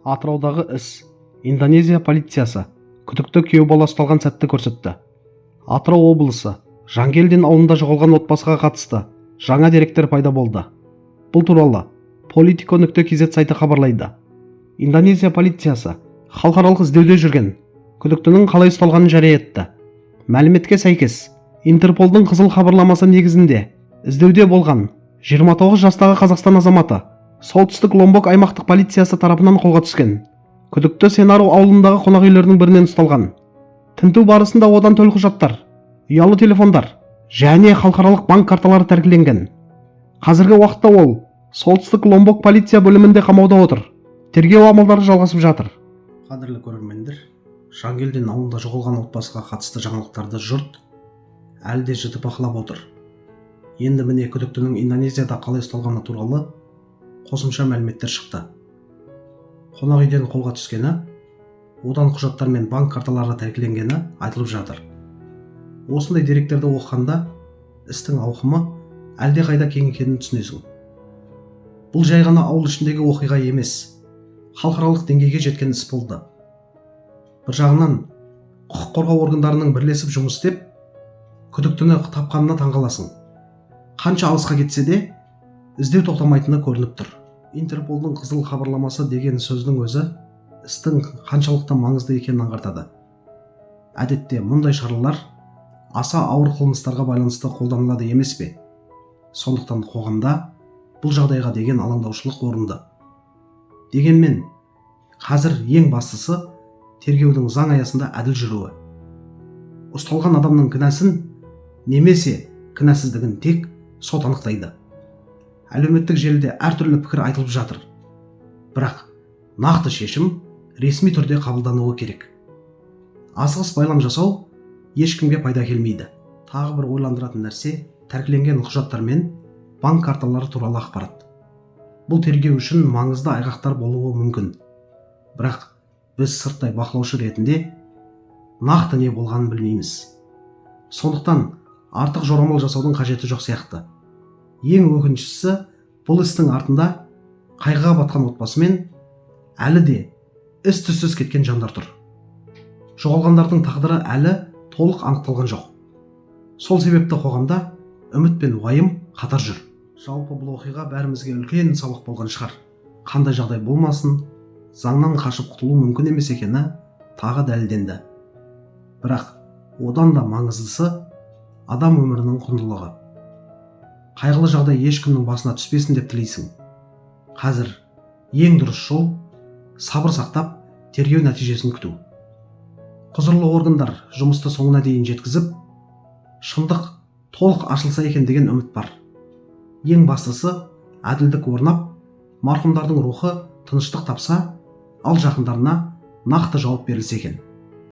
Атыраудағы іс Индонезия полициясы күдікті күйеу бала ұсталған сәтті көрсетті. Атырау облысы Жангелдин ауылында жоғалған отбасыға қатысты жаңа деректер пайда болды. Бұл туралы Politico.kz сайты хабарлайды. Индонезия полициясы халықаралық іздеуде жүрген күдіктінің қалай ұсталғанын жария етті. Мәліметке сәйкес, Интерполдың қызыл хабарламасы негізінде іздеуде болған 29 жастағы Қазақстан азаматы солтүстік Ломбок аймақтық полициясы тарапынан қолға түскен. Күдікті Сенару ауылындағы қонақ үйлердің бірінен ұсталған. Тінту барысында одан төлқұжаттар, ұялы телефондар және халықаралық банк карталары тәркіленген. Қазіргі уақытта ол солтүстік Ломбок полиция бөлімінде қамауда отыр. Тергеу амалдары жалғасып жатыр. Қадірлі көрермендер, Жангелдин ауылында жоғалған отбасыға қатысты жаңалықтарды жұрт әлі де жіті бақылап отыр. Енді міне күдіктінің Индонезияда қалай ұсталғаны туралы қосымша мәліметтер шықты. Қонақ үйден қолға түскені, одан құжаттар мен банк карталары тәркіленгені айтылып жатыр. Осындай деректерді оқығанда істің ауқымы әлде қайда кең екенін түсінесің. Бұл жай ғана ауыл ішіндегі оқиға емес, халықаралық деңгейге жеткен іс болды. Бір жағынан құқық қорғау органдарының бірлесіп жұмыс істеп, күдіктіні тапқанына таңғаласың. Қанша алысқа кетсе де, іздеу тоқтамайтыны көрініп тұр. Интерполдың қызыл хабарламасы деген сөздің өзі істің қаншалықты маңызды екенін аңғартады. Әдетте мұндай шаралар аса ауыр қылмыстарға байланысты қолданылады емес пе? Сондықтан қоғамда бұл жағдайға деген алаңдаушылық орынды. Дегенмен, қазір ең бастысы тергеудің заң аясында әділ жүруі. Ұсталған адамның кінәсін немесе кінәсіздігін тек сот анықтайды. Әлеуметтік желіде әртүрлі пікір айтылып жатыр. Бірақ нақты шешім ресми түрде қабылдануы керек. Асығыс байлам жасау ешкімге пайда келмейді. Тағы бір ойландыратын нәрсе тәркіленген құжаттар мен банк карталары туралы ақпарат. Бұл тергеу үшін маңызды айғақтар болуы мүмкін. Бірақ біз сырттай бақылаушы ретінде нақты не болғанын білмейміз. Сондықтан артық жорамал жасаудың қажеті жоқ сияқты. Ең өкініштісі, бұл істің артында қайғыға батқан отбасымен әлі де із-түзсіз кеткен жандар тұр. Жоғалғандардың тағдыры әлі толық анықталған жоқ. Сол себепті қоғамда үміт пен уайым қатар жүр. Жалпы бұл оқиға бәрімізге үлкен сабақ болған шығар. Қандай жағдай болмасын, заңнан қашып құтылу мүмкін емес екені тағы дәлелденді. Бірақ одан да маңыздысы адам өмірінің құндылығы. Қайғылы жағдай ешкімнің басына түспесін деп тілейсің. Қазір ең дұрыс жол сабыр сақтап тергеу нәтижесін күту. Құзырлы органдар жұмысты соңына дейін жеткізіп, шындық толық ашылса екен деген үміт бар. Ең бастысы әділдік орнап, марқұмдардың рухы тыныштық тапса, ал жақындарына нақты жауап берілсе екен.